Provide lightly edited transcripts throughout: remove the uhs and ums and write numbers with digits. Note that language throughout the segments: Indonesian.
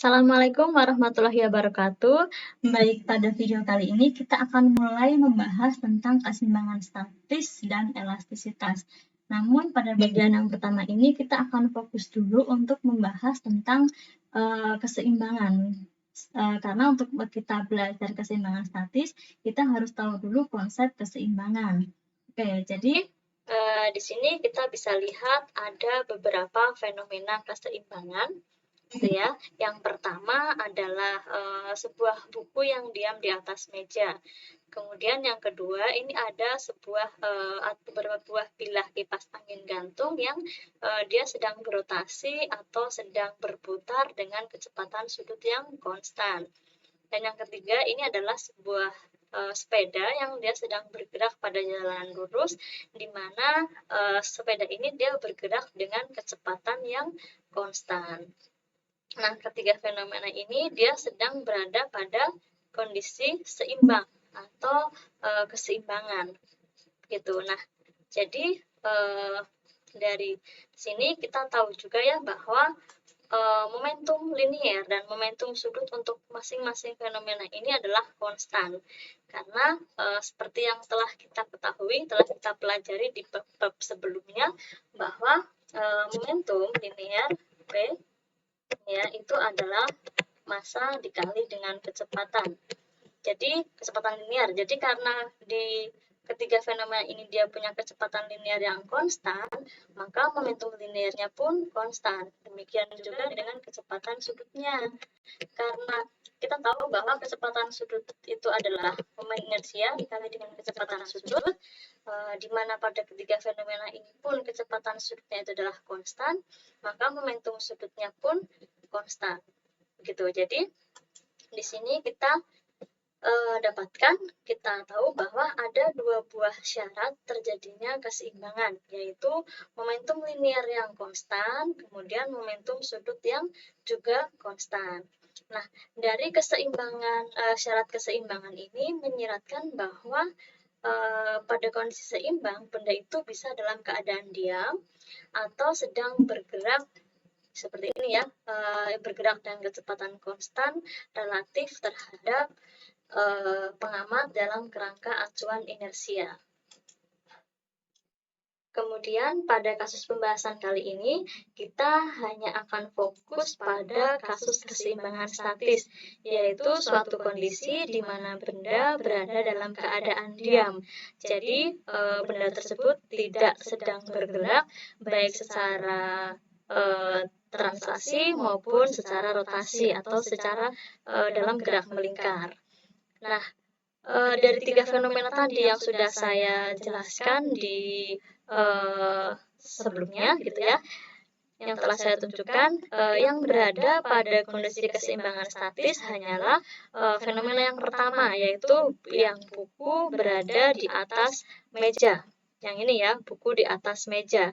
Assalamualaikum warahmatullahi wabarakatuh. Baik, pada video kali ini kita akan mulai membahas tentang keseimbangan statis dan elastisitas. Namun pada bagian yang pertama ini kita akan fokus dulu untuk membahas tentang keseimbangan. Karena untuk kita belajar keseimbangan statis, kita harus tahu dulu konsep keseimbangan. Oke, jadi di sini kita bisa lihat ada beberapa fenomena keseimbangan. Gitu ya. Yang pertama adalah sebuah buku yang diam di atas meja. Kemudian yang kedua, ini ada beberapa buah bilah kipas angin gantung yang dia sedang berotasi atau sedang berputar dengan kecepatan sudut yang konstan. Dan yang ketiga, ini adalah sebuah sepeda yang dia sedang bergerak pada jalan lurus, di mana sepeda ini dia bergerak dengan kecepatan yang konstan. Nah, ketiga fenomena ini dia sedang berada pada kondisi seimbang atau keseimbangan gitu. Nah, jadi dari sini kita tahu juga ya bahwa momentum linier dan momentum sudut untuk masing-masing fenomena ini adalah konstan. Karena seperti yang telah kita ketahui, telah kita pelajari di bab sebelumnya bahwa momentum linier P ya itu adalah massa dikali dengan kecepatan. Jadi kecepatan linier. Jadi karena di ketiga fenomena ini dia punya kecepatan linier yang konstan, maka momentum liniernya pun konstan. Demikian juga dengan kecepatan sudutnya. Karena kita tahu bahwa kecepatan sudut itu adalah momen inersia dikali dengan kecepatan sudut, di mana pada ketiga fenomena ini pun kecepatan sudutnya itu adalah konstan, maka momentum sudutnya pun konstan. Begitu. Jadi di sini kita kita tahu bahwa ada dua buah syarat terjadinya keseimbangan, yaitu momentum linier yang konstan, kemudian momentum sudut yang juga konstan. Nah, dari syarat keseimbangan ini menyiratkan bahwa pada kondisi seimbang, benda itu bisa dalam keadaan diam atau sedang bergerak seperti ini ya, bergerak dengan kecepatan konstan relatif terhadap pengamat dalam kerangka acuan inersia. Kemudian pada kasus pembahasan kali ini, kita hanya akan fokus pada kasus keseimbangan statis, yaitu suatu kondisi di mana benda berada dalam keadaan diam. Jadi, benda tersebut tidak sedang bergerak, baik secara translasi maupun secara rotasi atau secara dalam gerak melingkar. Nah, dari tiga fenomena tadi yang sudah saya jelaskan di sebelumnya gitu ya, yang telah saya tunjukkan, yang berada pada kondisi keseimbangan statis hanyalah fenomena yang pertama, yaitu yang buku berada di atas meja. Yang ini ya, buku di atas meja.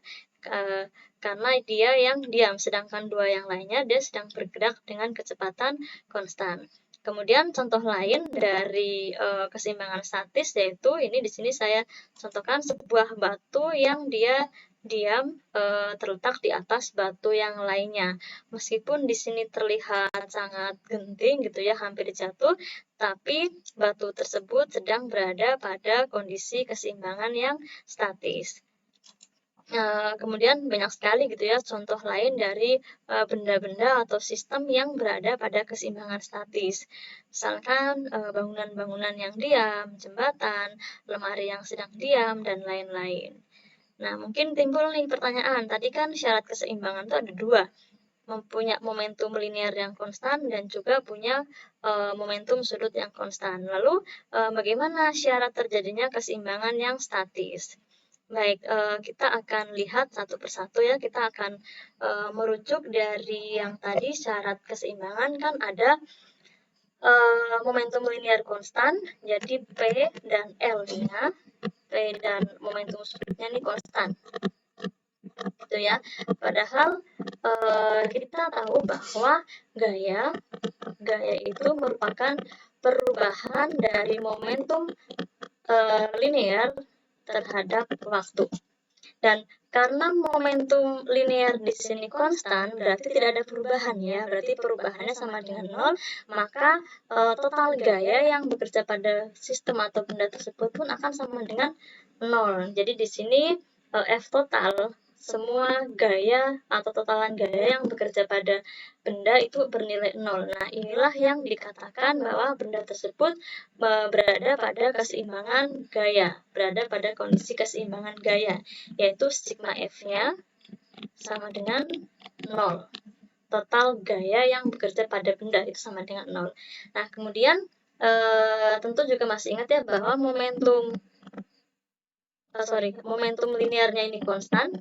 Karena dia yang diam, sedangkan dua yang lainnya dia sedang bergerak dengan kecepatan konstan. Kemudian contoh lain dari keseimbangan statis yaitu ini di sini saya contohkan sebuah batu yang dia diam terletak di atas batu yang lainnya. Meskipun di sini terlihat sangat genting gitu ya, hampir jatuh, tapi batu tersebut sedang berada pada kondisi keseimbangan yang statis. Kemudian banyak sekali gitu ya contoh lain dari benda-benda atau sistem yang berada pada keseimbangan statis. Misalkan bangunan-bangunan yang diam, jembatan, lemari yang sedang diam, dan lain-lain. Nah, mungkin timbul nih pertanyaan, tadi kan syarat keseimbangan itu ada dua, punya momentum linier yang konstan dan juga punya momentum sudut yang konstan. Lalu bagaimana syarat terjadinya keseimbangan yang statis? Baik, kita akan lihat satu persatu ya, kita akan merujuk dari yang tadi syarat keseimbangan kan ada momentum linier konstan, jadi P dan L-nya, P dan momentum sudutnya ini konstan. Gitu ya. Padahal kita tahu bahwa gaya itu merupakan perubahan dari momentum linier terhadap waktu. Dan Karena momentum linear di sini konstan, berarti tidak ada perubahan ya. Berarti perubahannya sama dengan 0, maka total gaya yang bekerja pada sistem atau benda tersebut pun akan sama dengan 0. Jadi di sini F total, semua gaya atau totalan gaya yang bekerja pada benda itu bernilai 0. Nah, inilah yang dikatakan bahwa benda tersebut berada pada keseimbangan gaya, berada pada kondisi keseimbangan gaya, yaitu sigma F-nya sama dengan 0. Total gaya yang bekerja pada benda itu sama dengan 0. Nah, kemudian tentu juga masih ingat ya bahwa momentum linearnya ini konstan.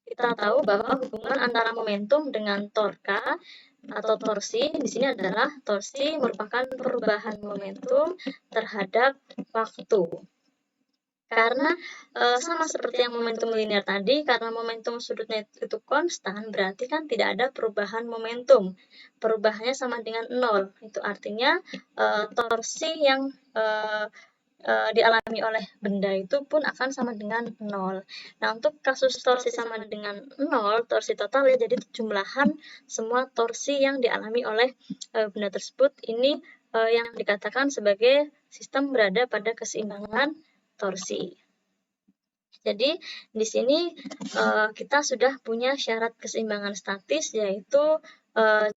Kita tahu bahwa hubungan antara momentum dengan torka atau torsi di sini adalah torsi merupakan perubahan momentum terhadap waktu. Karena sama seperti yang momentum linear tadi, karena momentum sudutnya itu konstan, berarti kan tidak ada perubahan momentum. Perubahannya sama dengan 0. Itu artinya torsi yang dialami oleh benda itu pun akan sama dengan 0. Nah, untuk kasus torsi sama dengan 0, torsi total ya, jadi jumlahan semua torsi yang dialami oleh benda tersebut ini yang dikatakan sebagai sistem berada pada keseimbangan torsi. Jadi di sini kita sudah punya syarat keseimbangan statis, yaitu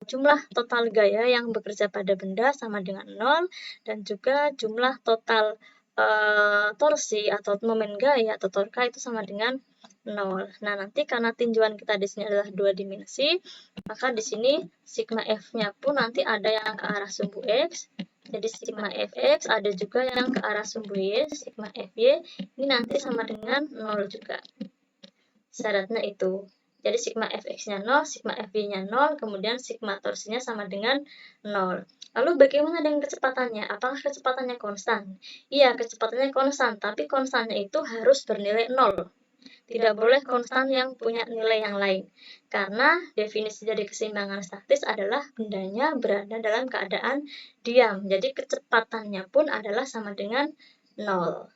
jumlah total gaya yang bekerja pada benda sama dengan 0, dan juga jumlah total torsi atau momen gaya atau torka itu sama dengan 0. Nah, nanti karena tinjauan kita di sini adalah 2 dimensi, maka di sini sigma F-nya pun nanti ada yang ke arah sumbu X. Jadi sigma Fx ada juga yang ke arah sumbu Y, sigma Fy ini nanti sama dengan 0 juga. Syaratnya itu. Jadi sigma Fx-nya 0, sigma Fy-nya 0, kemudian sigma torsinya sama dengan 0. Lalu bagaimana dengan kecepatannya? Apakah kecepatannya konstan? Iya, kecepatannya konstan, tapi konstannya itu harus bernilai 0. Tidak boleh konstan yang punya nilai yang lain. Karena definisi dari keseimbangan statis adalah bendanya berada dalam keadaan diam. Jadi kecepatannya pun adalah sama dengan 0.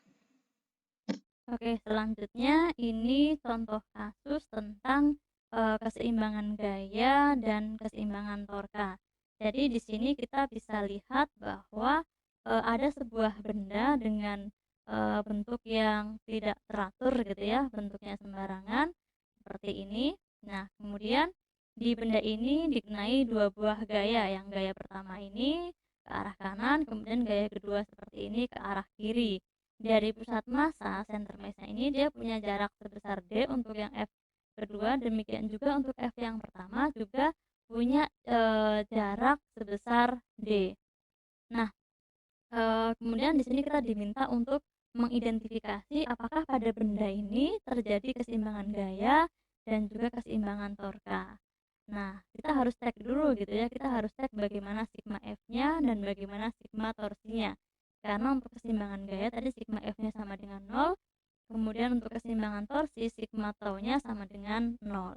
Oke, selanjutnya ini contoh kasus tentang keseimbangan gaya dan keseimbangan torka. Jadi di sini kita bisa lihat bahwa ada sebuah benda dengan bentuk yang tidak teratur gitu ya, bentuknya sembarangan seperti ini. Nah, kemudian di benda ini dikenai dua buah gaya. Yang gaya pertama ini ke arah kanan, kemudian gaya kedua seperti ini ke arah kiri. Dari pusat massa, center mass-nya ini dia punya jarak sebesar D untuk yang F kedua, demikian juga untuk F yang pertama juga punya jarak sebesar D. Nah, kemudian di sini kita diminta untuk mengidentifikasi apakah pada benda ini terjadi keseimbangan gaya dan juga keseimbangan torka. Nah, kita harus cek dulu gitu ya, kita harus cek bagaimana sigma F-nya dan bagaimana sigma torsinya. Karena untuk keseimbangan gaya tadi sigma F-nya sama dengan 0, kemudian untuk keseimbangan torsi sigma tau-nya sama dengan 0.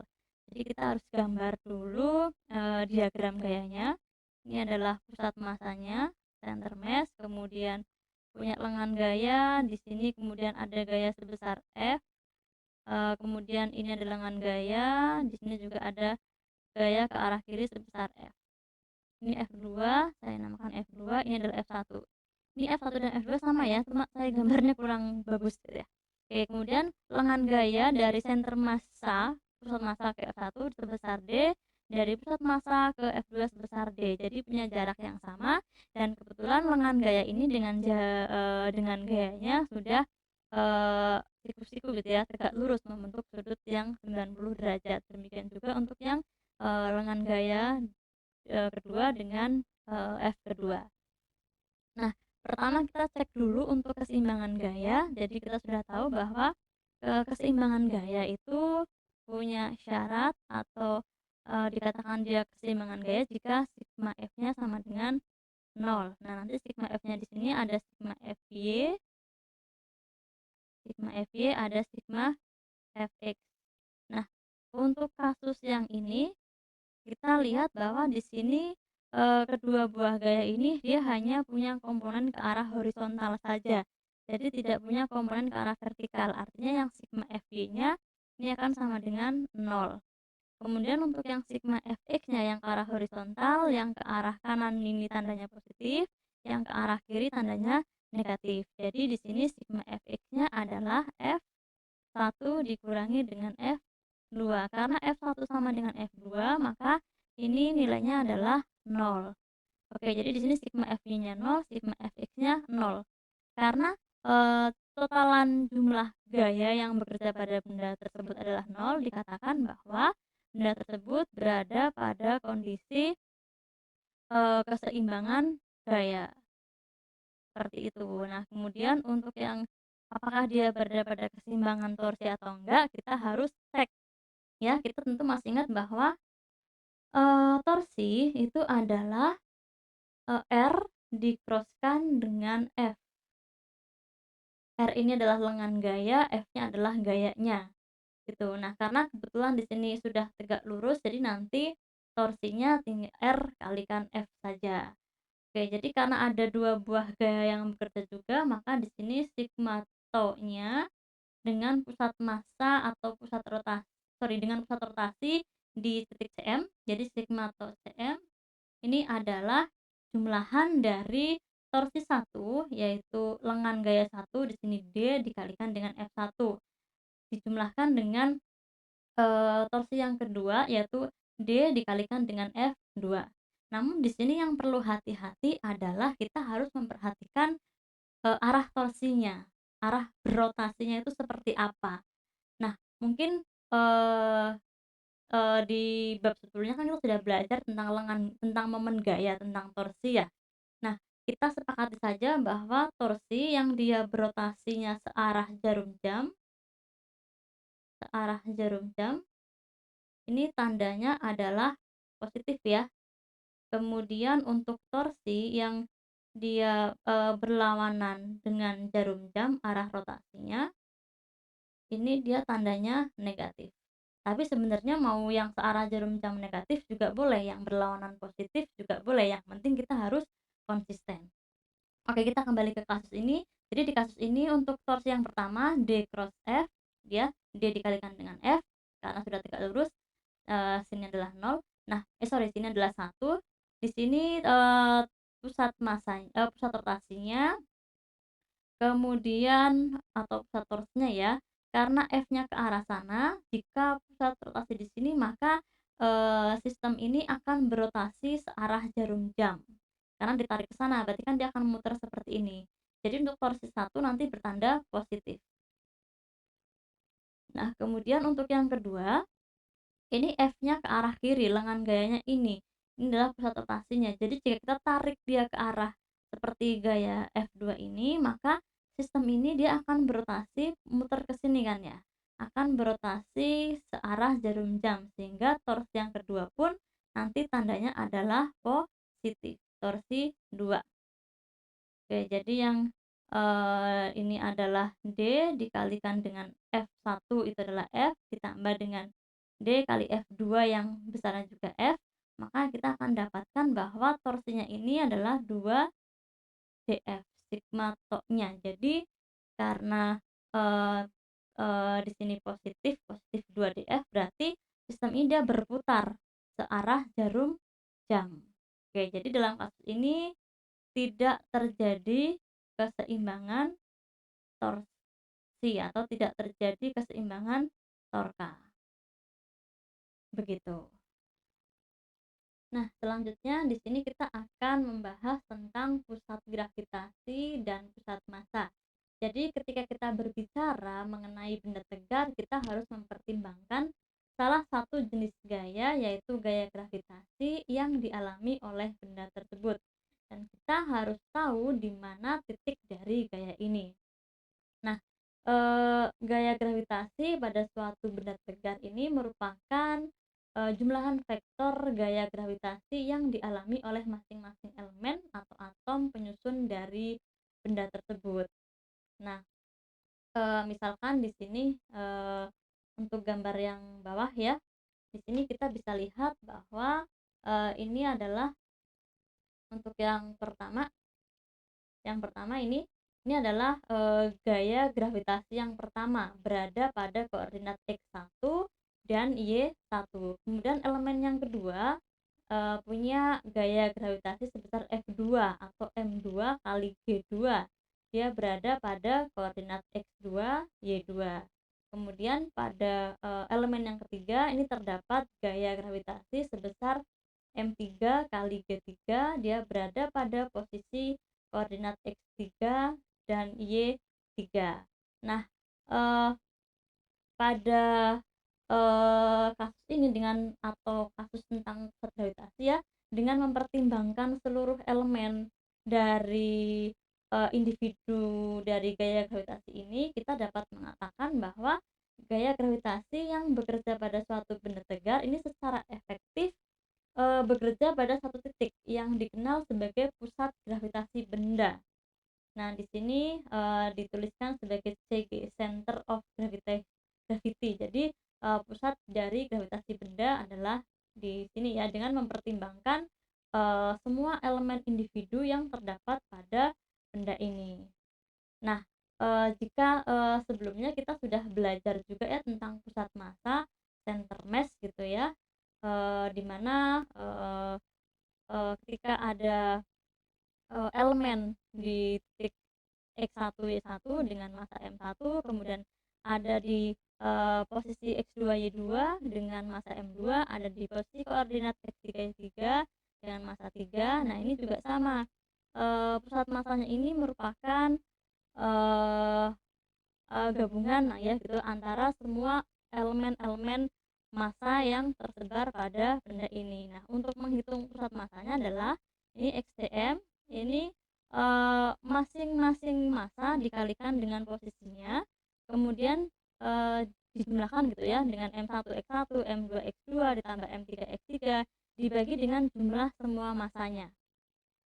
Jadi kita harus gambar dulu diagram gayanya. Ini adalah pusat massanya, center mass, kemudian punya lengan gaya, di sini kemudian ada gaya sebesar F, kemudian ini ada lengan gaya, di sini juga ada gaya ke arah kiri sebesar F. Ini F2, saya namakan F2, ini adalah F1. Ini F1 dan F2 sama ya, cuma saya gambarnya kurang bagus gitu ya. Oke, kemudian lengan gaya dari center massa, pusat massa ke F1 sebesar D, dari pusat massa ke F2 sebesar D. Jadi punya jarak yang sama, dan kebetulan lengan gaya ini dengan gayanya sudah siku-siku gitu ya, tegak lurus membentuk sudut yang 90 derajat. Demikian juga untuk yang lengan gaya kedua dengan F kedua. Nah, pertama kita cek dulu untuk keseimbangan gaya. Jadi kita sudah tahu bahwa keseimbangan gaya itu punya syarat atau dikatakan dia keseimbangan gaya jika sigma F-nya sama dengan 0. Nah, nanti sigma F-nya di sini ada sigma Fy, ada sigma Fx. Nah, untuk kasus yang ini kita lihat bahwa di sini kedua buah gaya ini dia hanya punya komponen ke arah horizontal saja, jadi tidak punya komponen ke arah vertikal. Artinya yang sigma Fy-nya ini akan sama dengan 0. Kemudian untuk yang sigma fx-nya yang ke arah horizontal, yang ke arah kanan ini tandanya positif, yang ke arah kiri tandanya negatif. Jadi di sini sigma fx-nya adalah F1 dikurangi dengan F2. Karena F1 sama dengan F2, maka ini nilainya adalah 0. Oke, jadi di sini sigma F-nya 0, sigma Fx-nya 0. Karena totalan jumlah gaya yang bekerja pada benda tersebut adalah 0, dikatakan bahwa benda tersebut berada pada kondisi keseimbangan gaya. Seperti itu. Nah, kemudian untuk yang apakah dia berada pada keseimbangan torsi atau enggak, kita harus cek ya. Kita tentu masih ingat bahwa torsi itu adalah R dikroskan dengan F. R ini adalah lengan gaya, F-nya adalah gayanya. Gitu. Nah, karena kebetulan di sini sudah tegak lurus, jadi nanti torsinya tinggal R kalikan F saja. Oke, jadi karena ada dua buah gaya yang bekerja juga, maka di sini sigma tau-nya dengan pusat massa atau dengan pusat rotasi di titik CM. Jadi sigma tau CM ini adalah jumlahan dari torsi 1, yaitu lengan gaya 1 di sini D dikalikan dengan F1 dijumlahkan dengan torsi yang kedua, yaitu D dikalikan dengan F2. Namun di sini yang perlu hati-hati adalah kita harus memperhatikan arah torsinya, arah berotasinya itu seperti apa. Nah, mungkin di bab sebelumnya kan kita sudah belajar tentang tentang momen gaya, tentang torsi ya. Nah, kita sepakati saja bahwa torsi yang dia berotasinya searah jarum jam ini tandanya adalah positif ya. Kemudian untuk torsi yang dia berlawanan dengan jarum jam arah rotasinya, ini dia tandanya negatif. Tapi sebenarnya mau yang searah jarum jam negatif juga boleh, yang berlawanan positif juga boleh, yang penting kita harus konsisten. Oke, kita kembali ke kasus ini. Jadi di kasus ini untuk torsi yang pertama D cross F, dia D dikalikan dengan F karena sudah tegak lurus, sini adalah 0. Nah, sini adalah 1. Di sini pusat rotasinya, kemudian atau pusat torsinya ya. Karena F-nya ke arah sana, jika pusat rotasi di sini maka sistem ini akan berotasi searah jarum jam. Karena ditarik ke sana, berarti kan dia akan muter seperti ini. Jadi untuk torsi 1 nanti bertanda positif. Nah, kemudian untuk yang kedua, ini F-nya ke arah kiri, lengan gayanya ini. Ini adalah pusat rotasinya. Jadi jika kita tarik dia ke arah seperti gaya F2 ini, maka sistem ini dia akan berotasi muter ke sini kan ya. Akan berotasi searah jarum jam sehingga torsi yang kedua pun nanti tandanya adalah positif. Torsi 2. Oke, jadi yang ini adalah D dikalikan dengan F1 itu adalah F ditambah dengan D kali F2 yang besarnya juga F, maka kita akan dapatkan bahwa torsinya ini adalah 2 dF sigma tau-nya. Jadi karena di sini positif 2 dF berarti sistem ini dia berputar searah jarum jam. Oke, jadi dalam kasus ini tidak terjadi keseimbangan torsi atau tidak terjadi keseimbangan torka. Begitu. Nah, selanjutnya di sini kita akan membahas tentang pusat gravitasi dan pusat massa. Jadi, ketika kita berbicara mengenai benda tegar, kita harus mempertimbangkan salah satu jenis gaya, yaitu gaya gravitasi yang dialami oleh benda tersebut. Dan kita harus tahu di mana titik dari gaya ini. Nah, gaya gravitasi pada suatu benda tegar ini merupakan jumlahan vektor gaya gravitasi yang dialami oleh masing-masing elemen atau atom penyusun dari benda tersebut. Nah, misalkan di sini untuk gambar yang bawah ya, di sini kita bisa lihat bahwa ini adalah untuk yang pertama ini Ini adalah gaya gravitasi yang pertama, berada pada koordinat x1 dan y1. Kemudian elemen yang kedua punya gaya gravitasi sebesar F2 atau M2 kali G2. Dia berada pada koordinat x2, y2. Kemudian pada elemen yang ketiga ini terdapat gaya gravitasi sebesar M3 kali G3. Dia berada pada posisi koordinat x3 dan y3. Nah, eh, pada kasus ini atau kasus tentang pusat gravitasi ya, dengan mempertimbangkan seluruh elemen dari individu dari gaya gravitasi ini, kita dapat mengatakan bahwa gaya gravitasi yang bekerja pada suatu benda tegar ini secara efektif bekerja pada satu titik yang dikenal sebagai pusat gravitasi benda. Nah, di sini dituliskan sebagai CG, Center of Gravity. Jadi pusat dari gravitasi benda adalah di sini ya, dengan mempertimbangkan semua elemen individu yang terdapat pada benda ini. Nah, jika sebelumnya kita sudah belajar juga ya tentang pusat massa, center mass gitu ya, di mana ketika ada elemen di titik X1 Y1 dengan massa M1, kemudian ada di posisi X2 Y2 dengan massa M2, ada di posisi koordinat X3 Y3 dengan massa 3. Nah, ini juga sama. Pusat massanya ini merupakan eh, gabungan ya gitu antara semua elemen-elemen massa yang tersebar pada benda ini. Nah, untuk menghitung pusat massanya adalah ini XCM, ini masing-masing massa dikalikan dengan posisinya, kemudian dijumlahkan gitu ya dengan M1 X1, M2 X2 ditambah M3 X3 dibagi dengan jumlah semua massanya.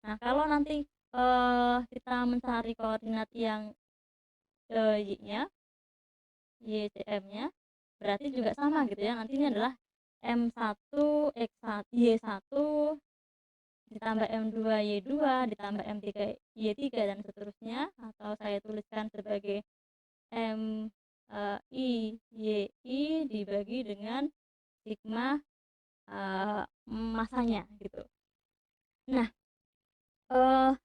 Nah, kalau nanti kita mencari koordinat yang y-nya, YCM-nya berarti juga sama gitu ya. Nanti ini adalah M1 X1 Y1 ditambah M2 Y2 ditambah M3 Y3 dan seterusnya, atau saya tuliskan sebagai M I Y dibagi dengan sigma masanya gitu. Nah,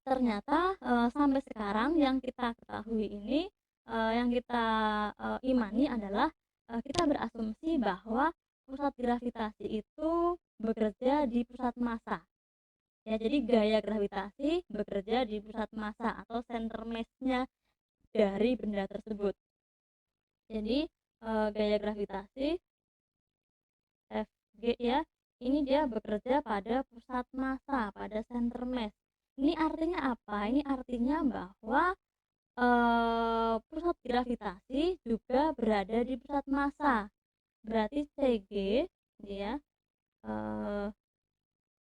ternyata sampai sekarang yang kita ketahui ini, yang kita imani adalah kita berasumsi bahwa pusat gravitasi itu bekerja di pusat massa. Ya, jadi gaya gravitasi bekerja di pusat massa atau center mass-nya dari benda tersebut. Jadi gaya gravitasi Fg ya, ini dia bekerja pada pusat massa, pada center mass. Ini artinya apa? Ini artinya bahwa pusat gravitasi juga berada di pusat massa. Berarti Cg ya,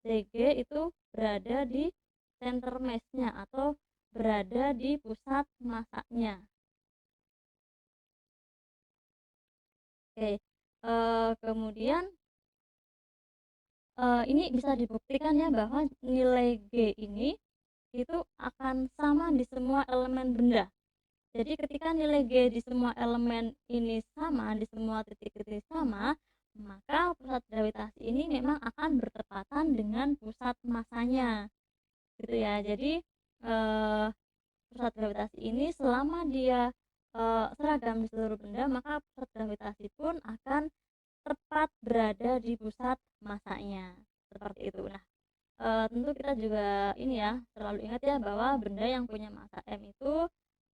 Cg itu berada di center mass-nya atau berada di pusat massanya. Oke, kemudian ini bisa dibuktikan ya bahwa nilai G ini itu akan sama di semua elemen benda. Jadi ketika nilai G di semua elemen ini sama, di semua titik-titik sama, maka pusat gravitasi ini memang akan bertepatan dengan pusat massanya. Gitu ya. Jadi pusat gravitasi ini selama dia seragam di seluruh benda, maka pusat gravitasi pun akan tepat berada di pusat massanya. Seperti itu. Nah, tentu kita juga ini ya selalu ingat ya bahwa benda yang punya massa M itu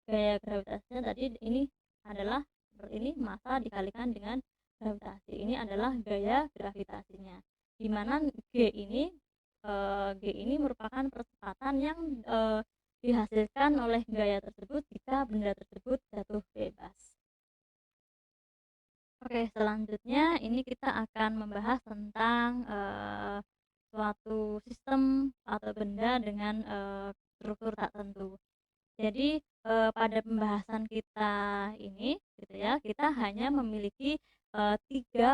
gaya gravitasinya tadi ini adalah seperti ini, massa dikalikan dengan gravitasi. Ini adalah gaya gravitasinya. Dimana G ini merupakan percepatan yang dihasilkan oleh gaya tersebut jika benda tersebut jatuh bebas. Oke, selanjutnya ini kita akan membahas tentang suatu sistem atau benda dengan struktur tak tentu. Jadi pada pembahasan kita ini gitu ya, kita hanya memiliki 3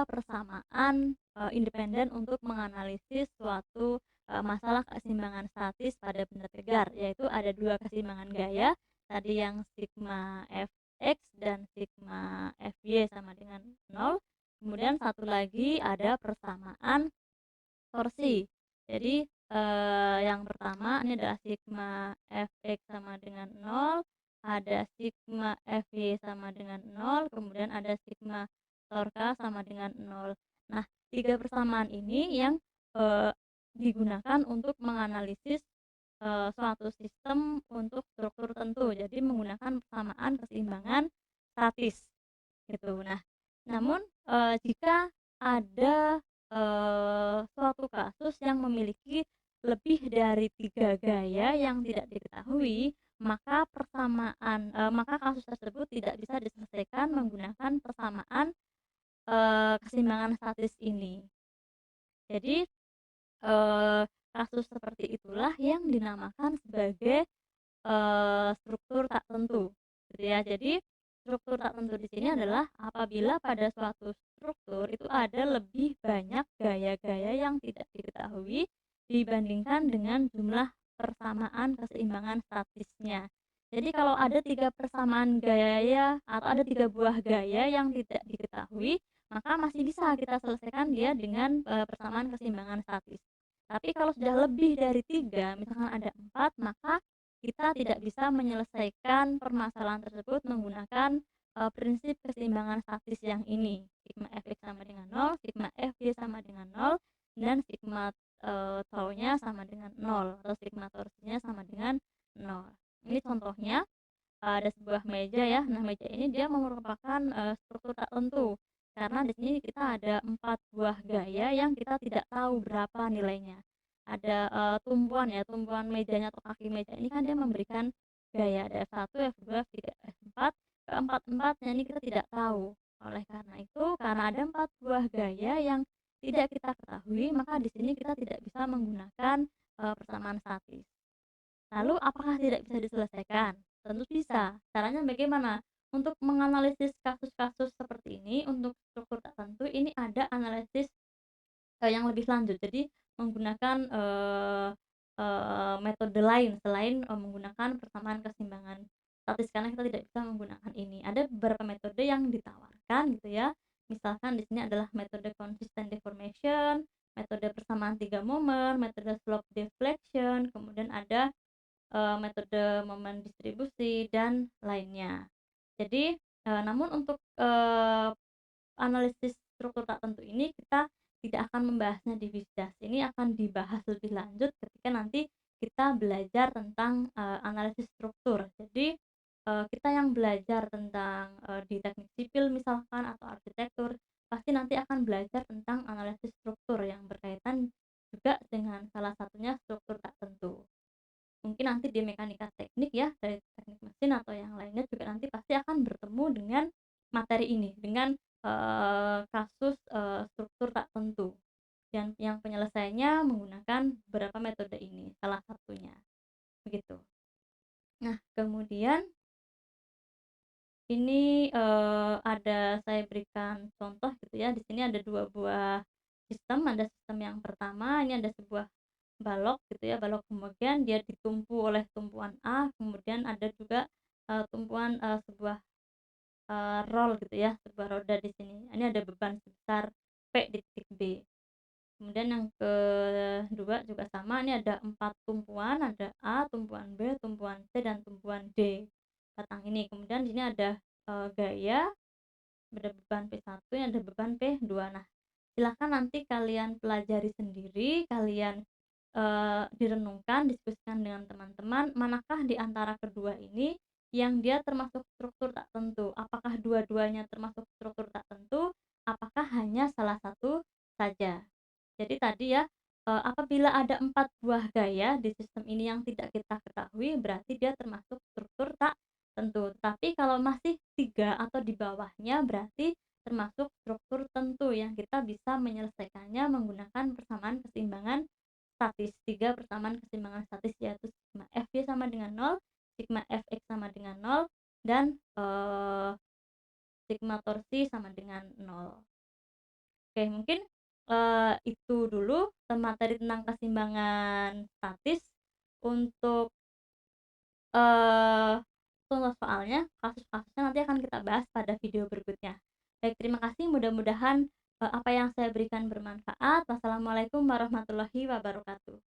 persamaan independen untuk menganalisis suatu masalah keseimbangan statis pada benda tegar, yaitu ada 2 keseimbangan gaya tadi yang sigma fx dan sigma fy sama dengan 0. Kemudian satu lagi ada persamaan torsi. Jadi yang pertama ini adalah sigma fx sama dengan 0, ada sigma fy sama dengan 0, kemudian ada sigma torka sama dengan 0. Nah, tiga persamaan ini yang digunakan untuk menganalisis suatu sistem untuk struktur tertentu. Jadi menggunakan persamaan keseimbangan statis gitu. Nah, namun jika ada suatu kasus yang memiliki lebih dari 3 gaya yang tidak diketahui, maka kasus tersebut tidak bisa diselesaikan menggunakan persamaan keseimbangan statis ini. Jadi kasus seperti itulah yang dinamakan sebagai struktur tak tentu, gitu ya. Jadi struktur tak tentu di sini adalah apabila pada suatu struktur itu ada lebih banyak gaya-gaya yang tidak diketahui dibandingkan dengan jumlah persamaan keseimbangan statisnya. Jadi kalau ada 3 persamaan gaya atau ada 3 buah gaya yang tidak diketahui, maka masih bisa kita selesaikan dia dengan persamaan keseimbangan statis. Tapi kalau sudah lebih dari 3, misalkan ada 4, maka kita tidak bisa menyelesaikan permasalahan tersebut menggunakan prinsip keseimbangan statis yang ini. Sigma fx sama dengan 0, sigma fy sama dengan 0, dan sigma tau-nya sama dengan 0 atau sigma torsinya sama dengan 0. Ini contohnya ada sebuah meja ya. Nah, meja ini dia merupakan struktur tak tentu karena di sini kita ada 4 buah gaya yang kita tidak tahu berapa nilainya. Ada tumpuan mejanya atau kaki meja ini kan dia memberikan gaya ada F1, F2, F3, F4. Keempat-empatnya ini kita tidak tahu. Oleh karena itu, karena ada 4 buah gaya yang tidak kita ketahui, maka di sini kita tidak bisa menggunakan persamaan statis. Lalu apakah tidak bisa diselesaikan? Tentu bisa. Caranya bagaimana? Untuk menganalisis kasus-kasus seperti ini untuk struktur tertentu ini ada analisis yang lebih lanjut. Jadi menggunakan metode lain selain menggunakan persamaan keseimbangan statis karena kita tidak bisa menggunakan ini. Ada beberapa metode yang ditawarkan gitu ya. Misalkan di sini adalah metode consistent deformation, metode persamaan tiga momen, metode slope deflection, kemudian ada metode momen distribusi dan lainnya. Jadi namun untuk analisis struktur tak tentu ini kita tidak akan membahasnya di Wisdas. Ini akan dibahas lebih lanjut ketika nanti kita belajar tentang analisis struktur. Jadi kita yang belajar tentang di teknik sipil misalkan atau arsitektur pasti nanti akan belajar tentang analisis struktur yang berkaitan juga dengan salah satunya struktur tak tentu. Mungkin nanti di mekanika teknik ya, dari teknik mesin atau yang lainnya juga nanti pasti akan bertemu dengan materi ini, dengan kasus struktur tak tentu yang penyelesaiannya menggunakan beberapa metode ini, salah satunya begitu. Nah, kemudian ini ada saya berikan contoh gitu ya. Di sini ada 2 buah sistem. Ada sistem yang pertama, ini ada sebuah balok gitu ya, balok homogen, dia ditumpu oleh tumpuan A, kemudian ada juga tumpuan sebuah roll gitu ya, sebuah roda di sini. Ini ada beban sebesar P di titik B. Kemudian yang kedua juga sama, ini ada 4 tumpuan, ada A, tumpuan B, tumpuan C, dan tumpuan D batang ini. Kemudian di sini ada gaya, ada beban P1, ada beban P2. Nah, silahkan nanti kalian pelajari sendiri, kalian direnungkan, diskusikan dengan teman-teman, manakah di antara kedua ini yang dia termasuk struktur tak tentu. Apakah dua-duanya termasuk struktur tak tentu? Apakah hanya salah satu saja? Jadi tadi ya, apabila ada 4 buah gaya di sistem ini yang tidak kita ketahui, berarti dia termasuk struktur tak tentu. Tapi kalau masih 3 atau di bawahnya, berarti termasuk struktur tentu yang kita bisa menyelesaikannya menggunakan persamaan keseimbangan statis. 3 persamaan keseimbangan statis yaitu sigma Fy sama dengan 0, sigma Fx sama dengan 0, dan sigma torsi sama dengan 0. Oke, mungkin itu dulu materi tentang keseimbangan statis. Untuk contoh soalnya, kasus-kasusnya nanti akan kita bahas pada video berikutnya. Baik, terima kasih, mudah-mudahan apa yang saya berikan bermanfaat. Wassalamualaikum warahmatullahi wabarakatuh.